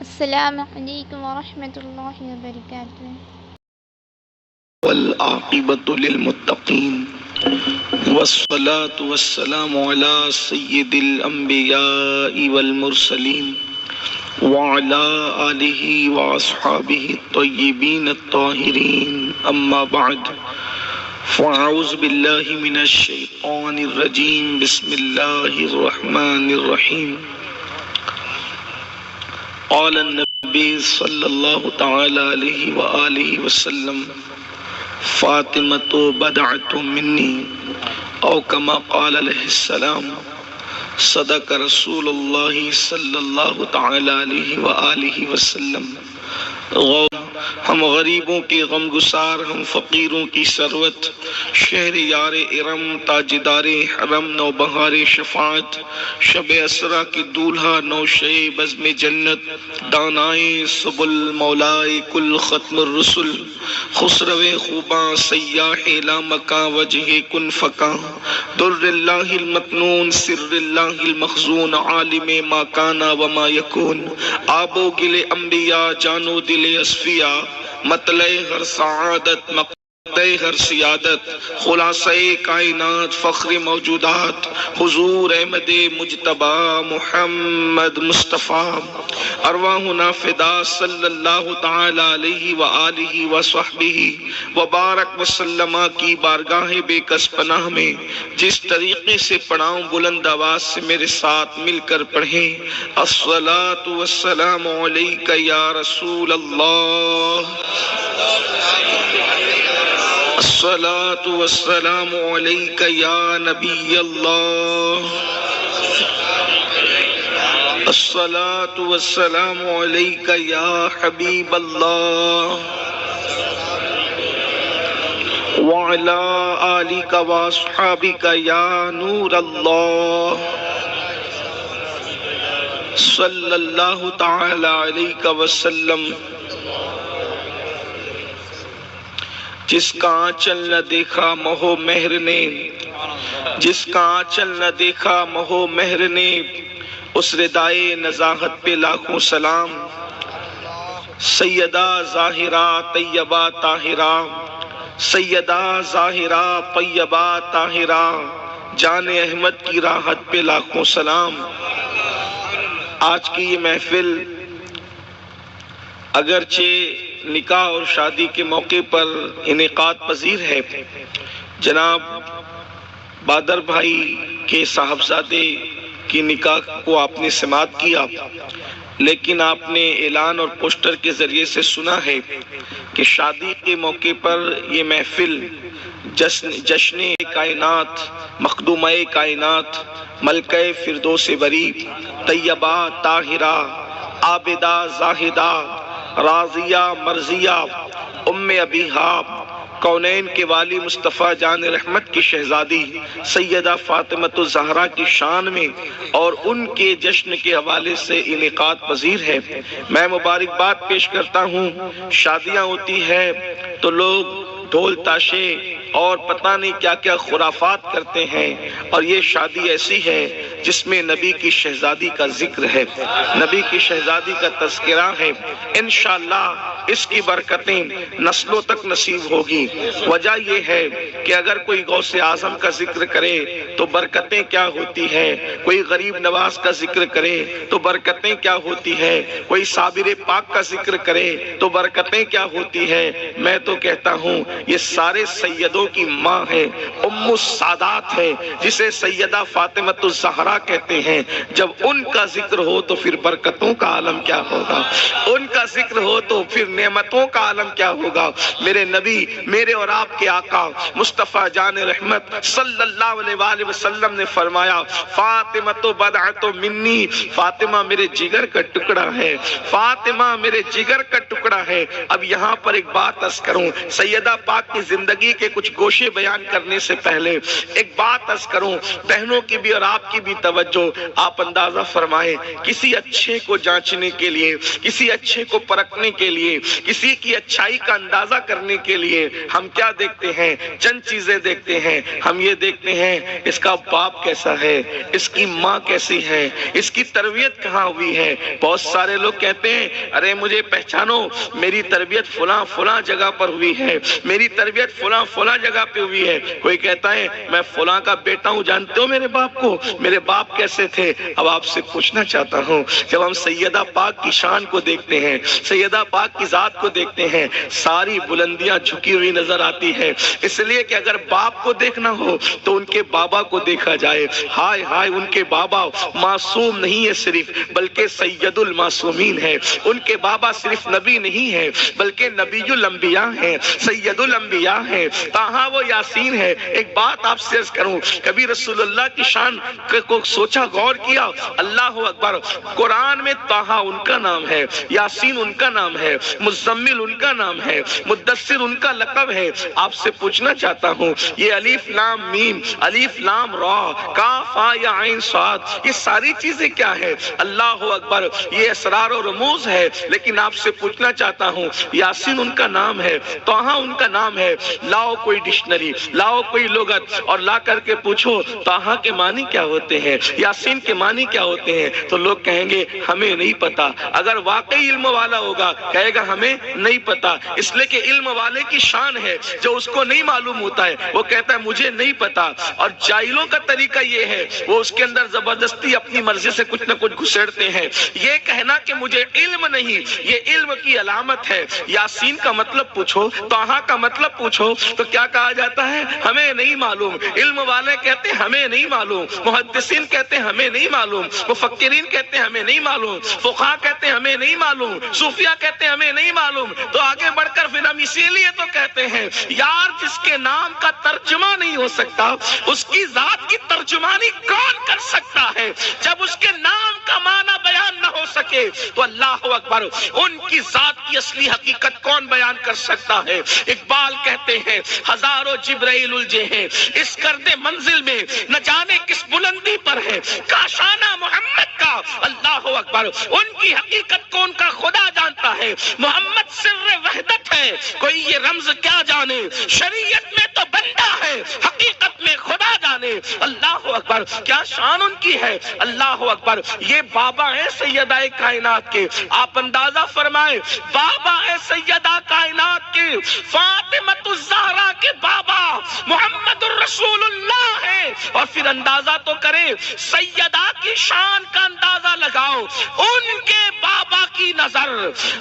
السلام علیکم ورحمۃ اللہ وبرکاتہ۔ والعاقبۃ للمتقین والصلاة والسلام علی سید الانبیاء والمرسلین وعلی آلہ واصحابہ الطیبین الطاہرین، اما بعد فاعوذ باللہ من الشیطان الرجیم، بسم اللہ الرحمن الرحیم۔ قال النبی صلی اللہ تعالی علیہ وآلہ وسلم فاطمۃ بدعۃ منی او کما قال علیہ السلام، صدق رسول اللہ صلی اللہ تعالی علیہ وآلہ وسلم۔ ہم غریبوں کے غم گسار، ہم فقیروں کی ثروت، شہر یار ارم، تاجدار حرم، نو بہار شفاعت، شب اسرا کی دولہا، نوشے بزم جنت، دانائے سبل، مولائے کل ختم الرسل، خسرو خوباں، سیاح لامکاں، وجہ کن فکاں، در اللہ المکنون، سر اللہ المخزون، عالم ما کانا وما یکون، آب و گل انبیاء، جانو دل اصفیاء، مطلع ہر سعادت، مقطع ہر سیادت، خلاصہ کائنات، فخر موجودات، حضور احمد مجتبی محمد مصطفیٰ، ارواحنا فدا صلی اللہ تعالی علیہ وآلہ وصحبہ وبارک وسلم کی بارگاہ بے کس پناہ میں جس طریقے سے پڑھاؤں، بلند آواز سے میرے ساتھ مل کر پڑھیں۔ الصلاۃ والسلام علیک یا رسول اللہ، الصلاۃ والسلام علیک یا نبی اللہ، الصلاۃ والسلام علیک یا حبیب اللہ، وعلی آلک واصحابک یا نور اللہ، صلی اللہ تعالی علیہ وسلم۔ جس کا آنچل نہ دیکھا مہو مہر نے، جس کا آنچل نہ دیکھا مہو مہر نے، اس ردائے نزاہت پہ لاکھوں سلام۔ سیدہ ظاہرہ طیبہ طاہرہ، سیدہ ظاہرہ طیبہ طاہرہ، جان احمد کی راحت پہ لاکھوں سلام۔ آج کی یہ محفل اگرچہ نکاح اور شادی کے موقع پر انعقاد پذیر ہے، جناب بادر بھائی کے صاحبزادے کی نکاح کو آپ نے سماعت کیا، لیکن آپ نے اعلان اور پوسٹر کے ذریعے سے سنا ہے کہ شادی کے موقع پر یہ محفل جشن کائنات، مخدومہ کائنات، ملکہ فردوس بری، طیبہ طاہرہ، عابدہ زاہدہ، راضیہ مرضیہ، ام ابیہا، کونین کے والی مصطفیٰ جان رحمت کی شہزادی سیدہ فاطمۃ الزہرا کی شان میں اور ان کے جشن کے حوالے سے انعقاد پذیر ہے۔ میں مبارکباد پیش کرتا ہوں۔ شادیاں ہوتی ہے تو لوگ ڈھول تاشے اور پتہ نہیں کیا کیا خرافات کرتے ہیں، اور یہ شادی ایسی ہے جس میں نبی کی شہزادی کا ذکر ہے، نبی کی شہزادی کا تذکرہ ہے۔ انشاءاللہ اس کی برکتیں نسلوں تک نصیب ہوگی۔ وجہ یہ ہے کہ اگر کوئی غوث اعظم کا ذکر کرے تو برکتیں کیا ہوتی ہیں، کوئی غریب نواز کا ذکر کرے تو برکتیں کیا ہوتی ہیں، کوئی صابر پاک کا ذکر کرے تو برکتیں کیا ہوتی ہیں۔ میں تو کہتا ہوں یہ سارے سیدوں کی ماں ہے، ام السادات ہے، جسے سیدہ فاطمۃ الزہرا کہتے ہیں۔ جب ان کا ذکر ہو تو پھر برکتوں کا عالم کیا ہوگا، ان کا ذکر ہو تو پھر نعمتوں کا عالم کیا ہوگا۔ میرے نبی، میرے اور آپ کے آقا مصطفیٰ جان رحمت صلی اللہ علیہ وآلہ وسلم نے فرمایا، فاطمۃ بدعۃ منی، فاطمہ میرے جگر کا ٹکڑا ہے، فاطمہ میرے جگر کا ٹکڑا ہے۔ اب یہاں پر ایک بات عرض کروں، سیدہ پاک کی زندگی کے کچھ گوشے بیان کرنے سے پہلے ایک بات عرض کروں، بہنوں کی بھی اور آپ کی بھی توجہ، آپ اندازہ فرمائیں کسی اچھے کو جانچنے کے لیے، کسی اچھے کو پرکھنے کے لیے، کسی کی اچھائی کا اندازہ کرنے کے لیے ہم کیا دیکھتے ہیں؟ چند چیزیں دیکھتے ہیں۔ ہم یہ دیکھتے ہیں اس کا باپ کیسا ہے، اس کی ماں کیسی ہے، اس کی تربیت کہاں ہوئی ہے۔ بہت سارے لوگ کہتے ہیں ارے مجھے پہچانو، میری تربیت فلاں فلاں جگہ پر ہوئی ہے، میری تربیت فلاں فلاں جگہ پہ ہوئی ہے۔ کوئی کہتا ہے میں فلاں کا بیٹا ہوں، جانتے ہو میرے باپ کو، میرے باپ کیسے تھے؟ اب آپ سے پوچھنا چاہتا ہوں، جب ہم سیدہ پاک کی شان کو دیکھتے ہیں، سیدہ پاک کی ذات کو دیکھتے ہیں، ساری بلندیاں جھکی ہوئی نظر آتی ہے، اس لیے کہ اگر باپ کو دیکھنا ہو تو ان کے بابا کو دیکھا جائے۔ ہائے ہائے، ان کے بابا معصوم نہیں ہے صرف، بلکہ سید المعصومین ہے۔ ان کے بابا صرف نبی نہیں ہے بلکہ نبی الانبیاء ہیں، سید الانبیاء ہیں، طٰہٰ و یاسین ہے۔ ایک بات آپ سے عرض کروں، کبھی رسول اللہ کی شان کو سوچا، غور کیا؟ اللہ اکبر، قرآن میں طٰہٰ ان کا نام ہے، یاسین ان کا نام ہے، مزمل ان کا نام ہے، مدثر ان کا لقب ہے۔ آپ سے پوچھنا چاہتا ہوں، یہ الف لام میم، الف لام را، کاف ہا یا عین صاد، یہ ساری چیزیں کیا ہے؟ اللہ اکبر، یہ اسرار و رموز ہے۔ لیکن آپ سے پوچھنا چاہتا ہوں، یاسین ان کا نام ہے، طٰہٰ ان کا نام ہے، لاؤ کوئی ڈکشنری، لاؤ کوئی لغت اور لا کر کے پوچھو طٰہٰ کے معنی کیا ہوتے ہیں، یاسین کے معنی کیا ہوتے ہیں، تو لوگ کہیں گے ہمیں نہیں پتا۔ اگر واقعی علم والا ہوگا کہے گا ہمیں نہیں پتا، اس لیے کہ علم والے کی شان ہے، جو اس کو نہیں معلوم ہوتا ہے وہ کہتا ہے مجھے نہیں پتا۔ اور جاہلوں کا طریقہ یہ ہے، وہ اس کے اندر زبردستی اپنی مرضی سے کچھ نہ کچھ گھسیڑتے ہیں۔ یہ کہنا کہ مجھے علم نہیں، یہ علم کی علامت ہے۔ یاسین کا مطلب پوچھو، طٰہٰ کا مطلب پوچھو تو کیا کہا جاتا ہے؟ ہمیں نہیں معلوم۔ علم والے کہتے ہیں ہمیں نہیں معلوم، محدثین کہتے ہیں ہمیں نہیں معلوم، مفکرین کہتے ہیں ہمیں نہیں معلوم، فقہاء کہتے ہیں ہمیں نہیں معلوم، صوفیاء کہتے ہیں ہمیں نہیں معلوم۔ تو آگے بڑھ کر پھر ہم اسی لیے تو کہتے ہیں یار جس کے نام کا ترجمہ نہیں ہو سکتا اس کی ذات کی ترجمانی کون کر سکتا ہے؟ جب اس کے نام کا معنی بیان نہ ہو سکے تو اللہ اکبر، ان کی ذات کی اصلی حقیقت کون بیان کر سکتا ہے؟ اقبال کہتے ہیں ہزاروں جبرائیل الجھے ہیں اس گرد منزل میں، نہ جانے کس بلندی پر ہے کاشانہ محمد کا۔ اللہ اکبر، ان کی حقیقت کو ان کا خدا جانتا ہے۔ محمد سر وحدت ہے، کوئی یہ رمز کیا جانے، شریعت میں تو بندہ ہے، حقیقت میں خدا جانے۔ اللہ اکبر، کیا شان ان کی ہے۔ اللہ اکبر، یہ بابا ہے سیدہ کائنات کے۔ آپ اندازہ فرمائیں، بابا ہے سیدہ کائنات کے، فاطمۃ الزہرا کے بابا محمد الرسول اللہ ہے۔ اور پھر اندازہ تو کریں، سیدہ کی شان کا اندازہ لگاؤ، ان کے بابا کی نظر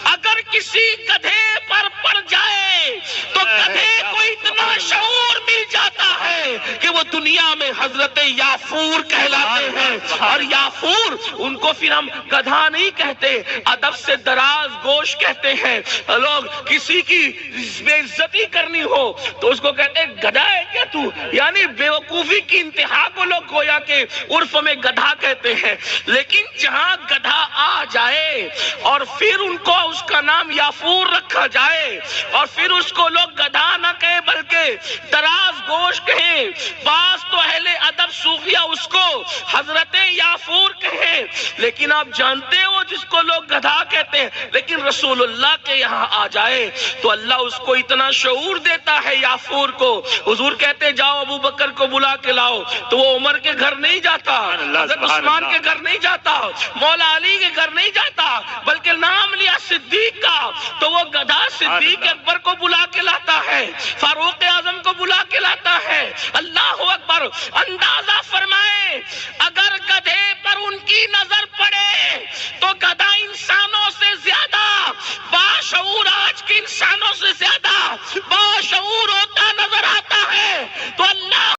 اگر کسی گدھے پر پڑ جائے تو گدھے کو اتنا شعور مل جاتا ہے کہ وہ دنیا میں حضرت یافور کہلاتے ہیں۔ اور یافور، ان کو پھر ہم گدھا نہیں کہتے، ادب سے دراز گوش کہتے ہیں۔ لوگ کسی کی بے عزتی کرنی ہو تو اس کو کہتے ہیں گدھا ہے کیا تو، یعنی بیوقوفی کی انتہا کو لوگ گویا کہ عرف میں گدھا کہتے ہیں۔ لیکن جہاں گدھا آ جائے اور پھر ان کو اس کا نام یافور رکھا جائے اور پھر اس کو لوگ گدھا نہ کہیں بلکہ دراز گوش کہیں، بعض تو اہل ادب صوفیہ اس کو حضرت یافور کہیں۔ لیکن آپ جانتے ہو جس کو لوگ گدھا کہتے ہیں، لیکن رسول اللہ کے یہاں آ جائے تو اللہ اس کو اتنا شعور دیتا ہے یافور کو۔ حضور کہتے جاؤ ابو بکر کو بلا کے لاؤ تو وہ عمر کے گھر نہیں جاتا، حضرت عثمان کے گھر نہیں جاتا، مولا علی کے گھر نہیں جاتا، بلکہ نام لیا صدیق کا تو وہ گدھا صدیق اکبر کو بلا کے لاتا ہے، فاروق اعظم کو بلا کے لاتا ہے۔ اللہ اکبر، اندازہ فرمائیں اگر گدھے پر ان کی نظر پڑے تو گدھا انسانوں سے زیادہ باشعور، آج کے انسانوں سے زیادہ باشعور ہوتا نظر آتا ہے۔ تو اللہ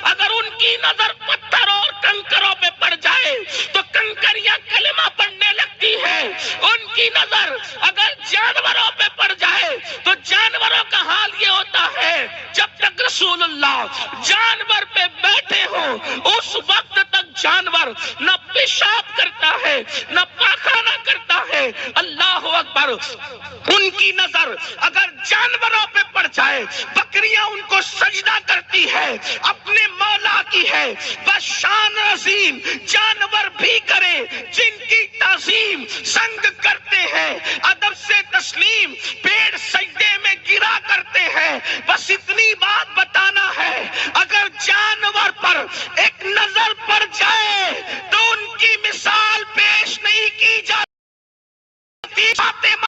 اگر ان کی نظر پتھر اور کنکروں پہ پڑ جائے تو کنکریاں کلمہ پڑھنے لگتی ہے۔ ان کی نظر اگر جانوروں پہ پڑ جائے تو جانوروں کا حال یہ ہوتا ہے جب تک رسول اللہ جانور پہ بیٹھے ہوں اس وقت تک جانور نہ پیشاب کرتا ہے نہ پاخانہ کرتا ہے۔ اللہ اکبر، ان کی نظر اگر جانوروں پہ پڑ جائے، بکریاں ان کو سجدہ کرتی ہے، اپنے مولا کی ہے، بس شان عظیم جانور بھی کرے جن کی تعظیم سنگ کرتے ہیں، ادب سے تسلیم پیڑ سجدے میں گرا کرتے ہیں، بس اتنی بات بتانا ہے، اگر جانور پر ایک نظر پڑ جائے تو ان کی مثال پیش نہیں کی جاتی۔